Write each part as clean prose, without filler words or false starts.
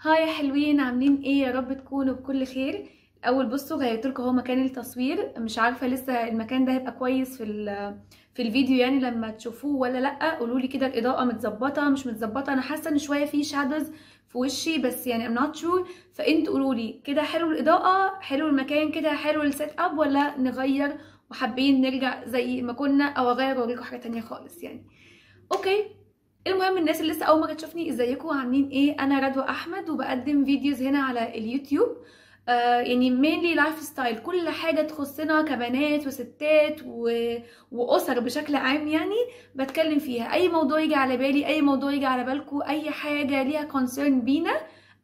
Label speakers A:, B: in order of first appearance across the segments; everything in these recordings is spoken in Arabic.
A: هاي يا حلوين، عاملين ايه؟ يا رب تكونوا بكل خير. الاول بصوا، غيرت لكم اهو مكان التصوير. مش عارفه لسه المكان ده هيبقى كويس في الفيديو يعني لما تشوفوه ولا لا. قولوا لي كده الاضاءه متظبطه مش متظبطه. انا حاسه ان شويه في شادوز في وشي بس يعني I'm not sure. فانتوا قولوا لي كده، حلو الاضاءه، حلو المكان كده، حلو السيت اب، ولا نغير وحابين نرجع زي ما كنا، او اغير واوريكم حاجه تانية خالص يعني. اوكي، المهم الناس اللي لسه اول مره تشوفني، ازيكم عاملين ايه؟ انا رضوى احمد وبقدم فيديوز هنا على اليوتيوب. يعني مينلي لايف ستايل، كل حاجه تخصنا كبنات وستات واسر بشكل عام يعني بتكلم فيها. اي موضوع يجي على بالي، اي موضوع يجي على بالكم، اي حاجه ليها كونسيرن بينا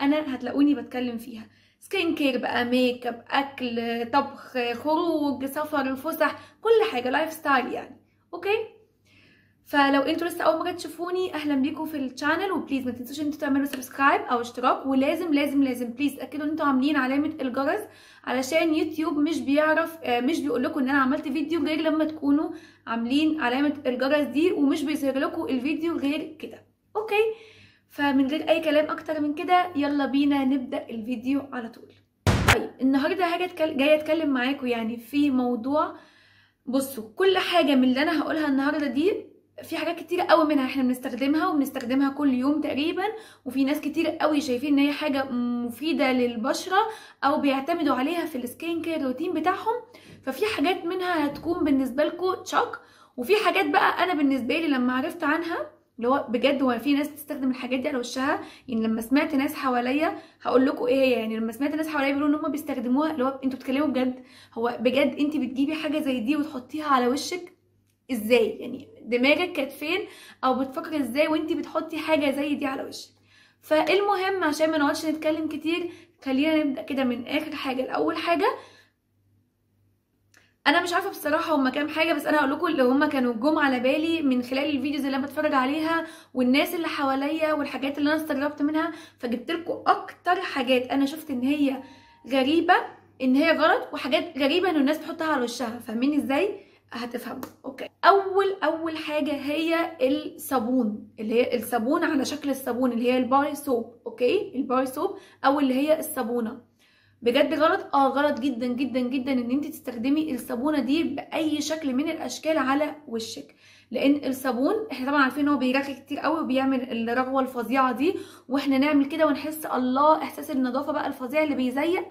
A: انا هتلاقوني بتكلم فيها. سكين كير بقى، ميك اب، اكل، طبخ، خروج، سفر، فسح، كل حاجه لايف ستايل يعني. اوكي، فلو انتوا لسه اول مره تشوفوني، اهلا بيكم في الشانل. وبليز ما تنسوش ان انتوا تعملوا سبسكرايب او اشتراك، ولازم لازم لازم بليز تاكدوا ان انتوا عاملين علامه الجرس، علشان يوتيوب مش بيعرف مش بيقول لكم ان انا عملت فيديو غير لما تكونوا عاملين علامه الجرس دي، ومش بيظهر لكم الفيديو غير كده. اوكي، فمن غير اي كلام اكتر من كده، يلا بينا نبدا الفيديو على طول. طيب النهارده جايه اتكلم معاكم يعني في موضوع. بصوا، كل حاجه من اللي انا هقولها النهارده دي في حاجات كتير قوي منها احنا بنستخدمها كل يوم تقريبا، وفي ناس كتير قوي شايفين ان هي حاجه مفيده للبشره او بيعتمدوا عليها في السكين كير روتين بتاعهم. ففي حاجات منها هتكون بالنسبه لكم تشوك، وفي حاجات بقى انا بالنسبه لي لما عرفت عنها اللي هو بجد هو في ناس بتستخدم الحاجات دي على وشها. يعني لما سمعت ناس حواليا، هقول لكم ايه هي، يعني لما سمعت ناس حواليا بيقولوا ان هم بيستخدموها، اللي هو انتوا بتتكلموا بجد؟ هو بجد انت بتجيبي حاجه زي دي وتحطيها على وشك؟ ازاي يعني؟ دماغك كانت فين؟ او بتفكر ازاي وانتي بتحطي حاجه زي دي على وشك؟ فالمهم عشان ما نقعدش نتكلم كتير، خلينا نبدا كده من اخر حاجه لاول حاجه. انا مش عارفه بصراحه هما كام حاجه، بس انا هقول لكم اللي هما كانوا جم على بالي من خلال الفيديوز اللي انا بتفرج عليها والناس اللي حواليا والحاجات اللي انا استغربت منها. فجبت لكم اكتر حاجات انا شفت ان هي غريبه، ان هي غلط، وحاجات غريبه ان الناس بتحطها على وشها. فاهمين ازاي؟ هتفهموا. اوكي، اول حاجه هي الصابون، اللي هي الصابون على شكل الصابون، اللي هي الباري سوب. اوكي، الباري سوب او اللي هي الصابونه. بجد غلط، غلط جدا جدا جدا ان انت تستخدمي الصابونه دي باي شكل من الاشكال على وشك. لان الصابون احنا طبعا عارفين ان هو بيرخي كتير قوي وبيعمل الرغوه الفظيعه دي، واحنا نعمل كده ونحس الله احساس النظافه بقى الفظيع اللي بيزيق،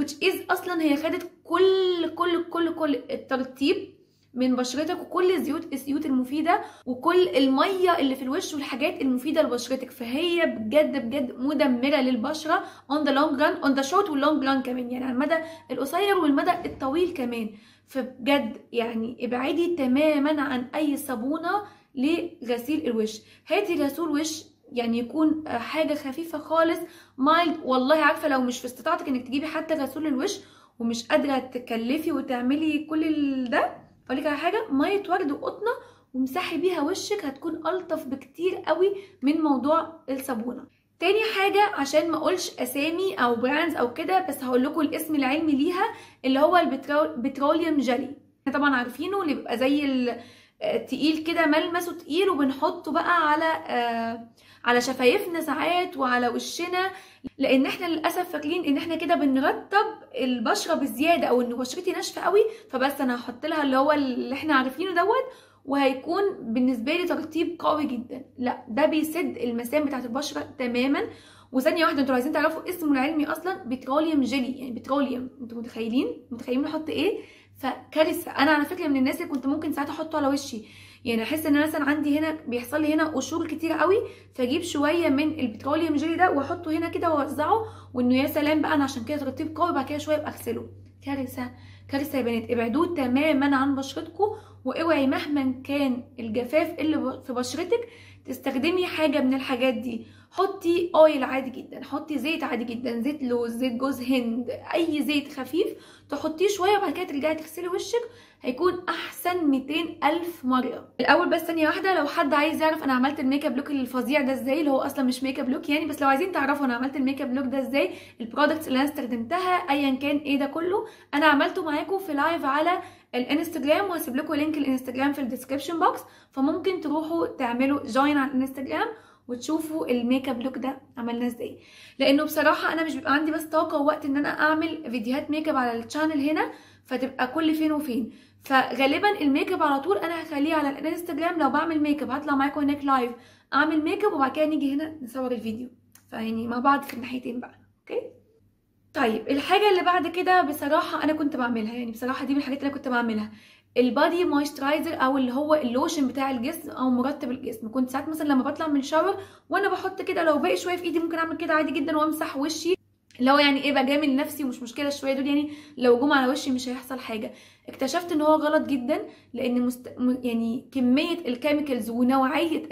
A: which is اصلا هي خدت كل الترطيب من بشرتك، وكل الزيوت المفيده، وكل الميه اللي في الوش والحاجات المفيده لبشرتك. فهي بجد مدمره للبشره on the long run, on the short واللونج run كمان، يعني على المدى القصير والمدى الطويل كمان. فبجد يعني ابعدي تماما عن اي صابونه لغسيل الوش. هاتي غسول وش يعني يكون حاجه خفيفه خالص، مايلد. والله عارفه لو مش في استطاعتك انك تجيبي حتى غسول الوش ومش قادره تكلفي وتعملي كل ده، اقول لك على حاجه، ميه ورد وقطنه ومسحي بيها وشك، هتكون الطف بكتير قوي من موضوع الصابونه. تاني حاجه، عشان ما اقولش اسامي او براندز او كده، بس هقول لكم الاسم العلمي ليها، اللي هو البتروليوم جيلي. احنا طبعا عارفينه، اللي بيبقى زي تقيل كده، ملمسه تقيل، وبنحطه بقى على شفايفنا ساعات وعلى وشنا، لان احنا للاسف فاكرين ان احنا كده بنرطب البشره بزياده، او ان بشرتي ناشفه قوي فبس انا هحط لها اللي هو اللي احنا عارفينه دوت، وهيكون بالنسبه لي ترطيب قوي جدا. لا، ده بيسد المسام بتاعه البشره تماما. وثانيه واحده، انتوا عايزين تعرفوا اسمه العلمي اصلا؟ بتروليوم جيلي، يعني بتروليوم. انتوا متخيلين نحط ايه؟ فكارثه. انا على فكره من الناس اللي كنت ممكن ساعات احطه على وشي، يعني احس ان انا مثلا عندي هنا بيحصل لي هنا قشور كتير قوي، فاجيب شويه من البتروليوم جيلي ده واحطه هنا كده واوزعه، وانه يا سلام بقى انا عشان كده ترطيب قوي، بعد كده شويه ابقى اغسله. كارثه يا بنات، ابعدوه تماما عن بشرتكم. واوعي مهما كان الجفاف اللي في بشرتك تستخدمي حاجه من الحاجات دي. حطي اويل عادي جدا، حطي زيت عادي جدا، زيت لوز، زيت جوز هند، اي زيت خفيف تحطيه شويه، وبعد كده ترجعي تغسلي وشك، هيكون احسن 200,000 مره. الاول بس ثانيه واحده، لو حد عايز يعرف انا عملت الميك اب لوك الفظيع ده ازاي، اللي هو اصلا مش ميك اب لوك يعني، بس لو عايزين تعرفوا انا عملت الميك اب لوك ده ازاي، البرودكتس اللي انا استخدمتها ايا كان ايه ده كله، انا عملته معاكم في لايف على الانستجرام، وهسيب لكم لينك الانستجرام في الديسكربشن بوكس، فممكن تروحوا تعملوا جوين على الانستجرام وتشوفوا الميك اب لوك ده عملنا ازاي. لانه بصراحه انا مش بيبقى عندي بس طاقه ووقت ان انا اعمل فيديوهات ميك اب على الشانل هنا، فتبقى كل فين وفين. فغالبا الميك اب على طول انا هخليه على الانستجرام، لو بعمل ميك اب هطلع معاكم هناك لايف اعمل ميك اب، وبعد كده نيجي هنا نصور الفيديو، فيعني مع بعض في الناحيتين بقى. اوكي. طيب الحاجه اللي بعد كده بصراحه انا كنت بعملها، يعني بصراحه دي من الحاجات اللي انا كنت بعملها، البادي مويسترايزر او اللي هو اللوشن بتاع الجسم او مرطب الجسم. كنت ساعات مثلا لما بطلع من الشاور وانا بحط كده، لو باقي شويه في ايدي ممكن اعمل كده عادي جدا وامسح وشي، اللي هو يعني ايه بجامل نفسي ومش مشكله شويه دول، يعني لو جم على وشي مش هيحصل حاجه. اكتشفت ان هو غلط جدا، لان يعني كميه الكيميكالز ونوعيه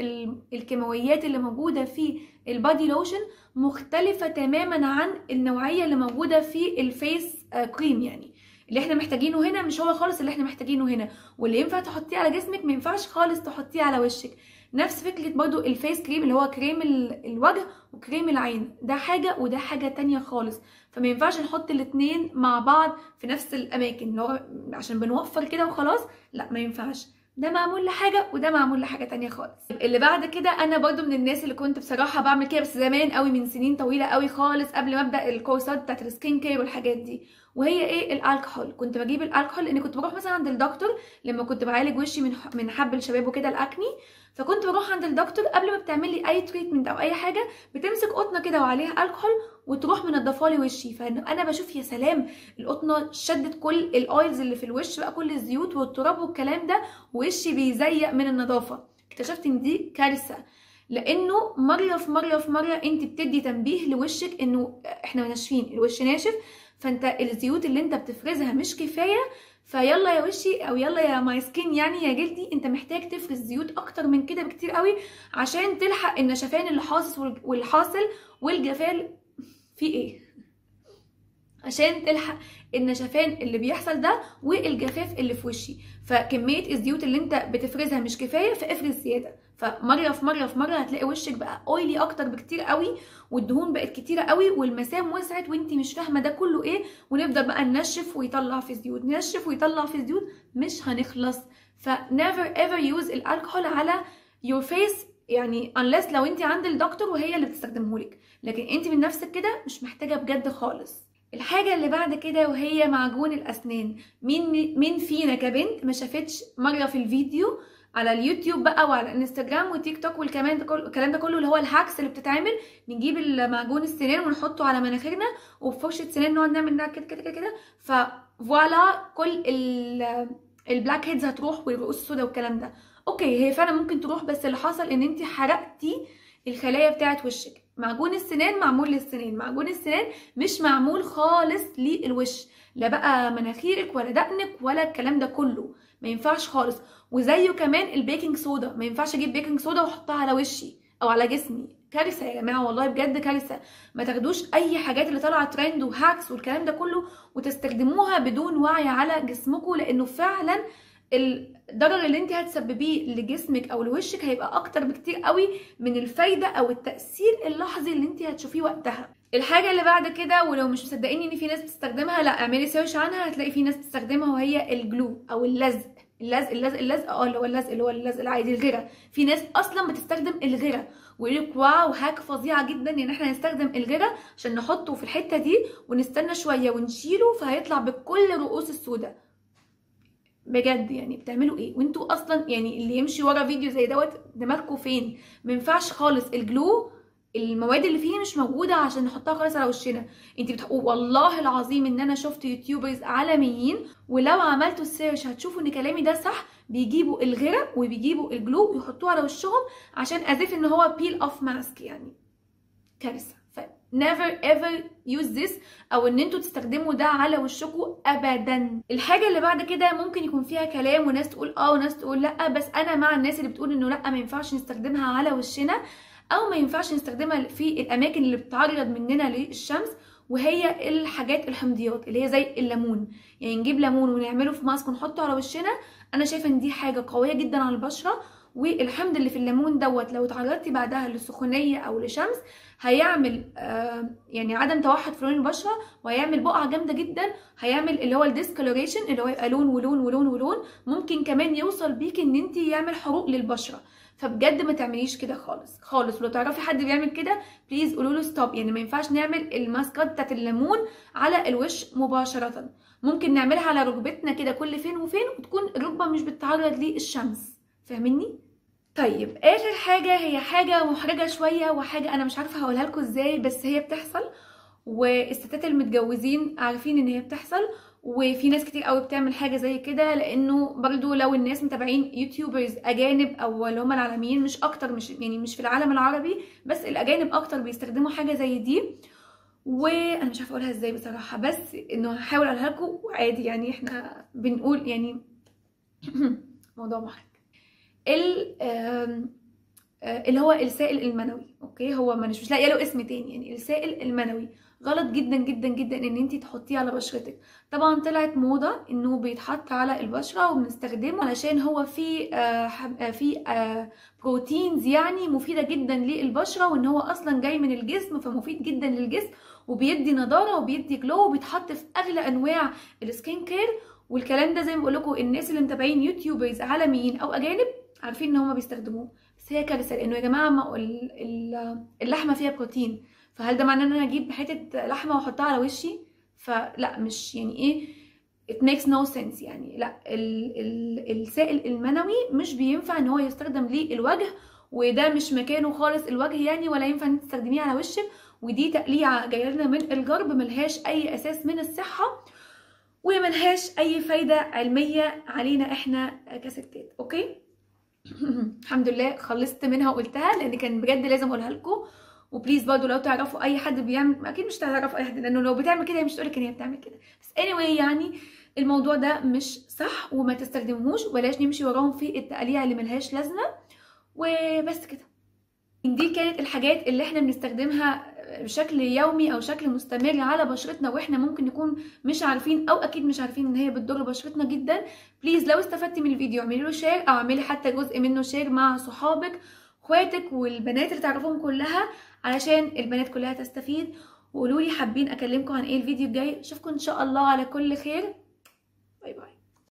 A: الكيماويات اللي موجوده في البادي لوشن مختلفه تماما عن النوعيه اللي موجوده في الفيس كريم. يعني اللي احنا محتاجينه هنا مش هو خالص اللي احنا محتاجينه هنا، واللي ينفع تحطيه على جسمك ما ينفعش خالص تحطيه على وشك. نفس فكره برضو الفيس كريم اللي هو كريم الوجه وكريم العين، ده حاجه وده حاجه تانية خالص، فما ينفعش نحط الاتنين مع بعض في نفس الاماكن اللي هو عشان بنوفر كده وخلاص، لا ما ينفعش. ده معمول لحاجه وده معمول لحاجه تانية خالص. اللي بعد كده انا برضو من الناس اللي كنت بصراحه بعمل كده بس زمان قوي، من سنين طويله قوي خالص قبل ما ابدا الكورسات بتاعت السكين كير والحاجات دي، وهي ايه؟ الالكحول. كنت بجيب الالكحول لان كنت بروح مثلا عند الدكتور لما كنت بعالج وشي من حب الشباب وكده الاكني، فكنت بروح عند الدكتور قبل ما بتعمل لي اي تريتمنت او اي حاجه بتمسك قطنه كده وعليها الكحول وتروح منضفه لي وشي. فانا بشوف يا سلام القطنه شدت كل الاويلز اللي في الوش بقى، كل الزيوت والتراب والكلام ده، وشي بيزيق من النظافه. اكتشفت ان دي كارثه، لانه مره في مره انت بتدي تنبيه لوشك انه احنا ناشفين، الوش ناشف، فانت الزيوت اللي انت بتفرزها مش كفايه، فيلا يا وشي او يلا يا ماي سكين يعني يا جلدي، انت محتاج تفرز زيوت اكتر من كده بكتير قوي عشان تلحق النشفان اللي حاصل والحاصل والجفاف في ايه، عشان تلحق النشفان اللي بيحصل ده والجفاف اللي في وشي. فكميه الزيوت اللي انت بتفرزها مش كفايه، فافرز زياده. فمره في مره هتلاقي وشك بقى اويلي اكتر بكتير قوي، والدهون بقت كتيره قوي، والمسام وسعت وانت مش فاهمه ده كله ايه، ونفضل بقى ننشف ويطلع في زيوت، ننشف ويطلع في زيوت، مش هنخلص. فnever ever use الالكحول على your face، يعني unless لو انت عند الدكتور وهي اللي بتستخدمهولك، لكن انت من نفسك كده مش محتاجه بجد خالص. الحاجة اللي بعد كده وهي معجون الأسنان. مين فينا كبنت ما شافتش مرة في الفيديو على اليوتيوب بقى وعلى الانستجرام وتيك توك والكلام ده كله اللي هو الهاكس اللي بتتعمل، نجيب المعجون السنان ونحطه على مناخيرنا وبفرشة سنان نقعد نعمل كده كده كده كده، ففوالا كل البلاك هيدز هتروح والرؤوس السوداء والكلام ده. اوكي هي فعلا ممكن تروح، بس اللي حصل ان انت حرقتي الخلايا بتاعت وشك. معجون السنان معمول للسنان، معجون السنان مش معمول خالص للوش، لا بقى مناخيرك ولا دقنك ولا الكلام ده كله، ما ينفعش خالص. وزيه كمان البيكنج صودا، ما ينفعش اجيب بيكنج صودا واحطها على وشي او على جسمي، كارثه يا جماعه والله بجد كارثه. ما تاخدوش اي حاجات اللي طالعه ترند وهاكس والكلام ده كله وتستخدموها بدون وعي على جسمكم، لانه فعلا الضرر اللي انت هتسببيه لجسمك او لوشك هيبقى اكتر بكتير قوي من الفايده او التاثير اللحظي اللي انت هتشوفيه وقتها. الحاجه اللي بعد كده، ولو مش مصدقيني ان في ناس بتستخدمها، لا اعملي سيرش عنها هتلاقي في ناس بتستخدمها، وهي الجلو او اللزق. اللزق اللي هو اللزق العادي، الغيره. في ناس اصلا بتستخدم الغيره ويقول لك واو هاك فظيعه جدا ان احنا نستخدم الغيره عشان نحطه في الحته دي ونستنى شويه ونشيله فهيطلع بكل الرؤوس السوداء. بجد يعني بتعملوا ايه وانتوا اصلا؟ يعني اللي يمشي ورا فيديو زي دوت دماغكم فين؟ ما ينفعش خالص. الجلو المواد اللي فيه مش موجوده عشان نحطها خالص على وشنا. والله العظيم ان انا شفت يوتيوبرز عالميين، ولو عملتوا السيرش هتشوفوا ان كلامي ده صح، بيجيبوا الغيره وبيجيبوا الجلو ويحطوه على وشهم عشان اذف ان هو بيل اوف ماسك. يعني كارثه. never ever use this، او ان انتوا تستخدموا ده على وشكم ابدا. الحاجه اللي بعد كده ممكن يكون فيها كلام وناس تقول اه وناس تقول لا، بس انا مع الناس اللي بتقول انه لا ما ينفعش نستخدمها على وشنا، او ما ينفعش نستخدمها في الاماكن اللي بتعرض مننا للشمس، وهي الحاجات الحمضيات اللي هي زي الليمون. يعني نجيب ليمون ونعمله في ماسك ونحطه على وشنا، انا شايفه ان دي حاجه قويه جدا على البشره، والحمض اللي في الليمون دوت لو اتعرضتي بعدها لسخونيه او لشمس هيعمل يعني عدم توحد في لون البشره، وهيعمل بقعه جامده جدا، هيعمل اللي هو الديسكولوريشن اللي هو يبقى لون ولون ولون ولون، ممكن كمان يوصل بيك ان انت يعمل حروق للبشره. فبجد ما تعمليش كده خالص خالص. ولو تعرفي حد بيعمل كده بليز قولوا له ستوب. يعني ما ينفعش نعمل الماسكات بتاعت الليمون على الوش مباشره، ممكن نعملها على ركبتنا كده كل فين وفين، وتكون الركبه مش بتتعرض للشمس، فاهميني؟ طيب اخر حاجه هي حاجه محرجه شويه، وحاجه انا مش عارفه هقولها لكم ازاي، بس هي بتحصل والستات المتجوزين عارفين ان هي بتحصل، وفي ناس كتير قوي بتعمل حاجه زي كده. لانه برضو لو الناس متابعين يوتيوبرز اجانب او اللي هم العالميين، مش اكتر، مش يعني مش في العالم العربي بس، الاجانب اكتر بيستخدموا حاجه زي دي. وانا مش عارفه اقولها ازاي بصراحه، بس انه هحاول اقولها لكم وعادي، يعني احنا بنقول يعني موضوع محرج. اللي هو السائل المنوي، اوكي، هو مش لاقيه له اسم تاني، يعني السائل المنوي غلط جدا جدا جدا ان انت تحطيه على بشرتك. طبعا طلعت موضه انه بيتحط على البشره وبنستخدمه علشان هو فيه بروتينز يعني مفيده جدا للبشره، وان هو اصلا جاي من الجسم فمفيد جدا للجسم، وبيدي نضاره وبيدي جلو، وبيتحط في اغلى انواع السكين كير. والكلام ده زي ما بقول لكم الناس اللي متابعين يوتيوبرز عالميين او اجانب عارفين ان هم بيستخدموه. بس هي كارثه، لانه يا جماعه ما اللحمه فيها بروتين، فهل ده معناه ان انا اجيب حته لحمه واحطها على وشي؟ فلا، مش يعني ايه it makes no sense يعني. لا، السائل المنوي مش بينفع ان هو يستخدم للوجه، وده مش مكانه خالص الوجه يعني، ولا ينفع ان انت تستخدميه على وشك. ودي تقليعه جايه لنا من الغرب، ملهاش اي اساس من الصحه، وملهاش اي فايده علميه علينا احنا كستات. اوكي الحمد لله خلصت منها وقلتها، لان كان بجد لازم اقولها لكم. وبليز برضه لو تعرفوا اي حد بيعمل، اكيد مش تعرفوا اي حد لانه لو بتعمل كده هي مش تقولك ان هي بتعمل كده، بس anyway يعني الموضوع ده مش صح وما تستخدموهوش، وبلاش نمشي وراهم في التقاليع اللي ملهاش لازمه. وبس كده. دي كانت الحاجات اللي احنا بنستخدمها بشكل يومي او شكل مستمر على بشرتنا، واحنا ممكن نكون مش عارفين او اكيد مش عارفين ان هي بتضر بشرتنا جدا. بليز لو استفدتي من الفيديو اعملي له شير، او اعملي حتى جزء منه شير مع صحابك، اخواتك، والبنات اللي تعرفوهم كلها، علشان البنات كلها تستفيد. وقولوا لي حابين اكلمكم عن ايه الفيديو الجاي. اشوفكم ان شاء الله على كل خير.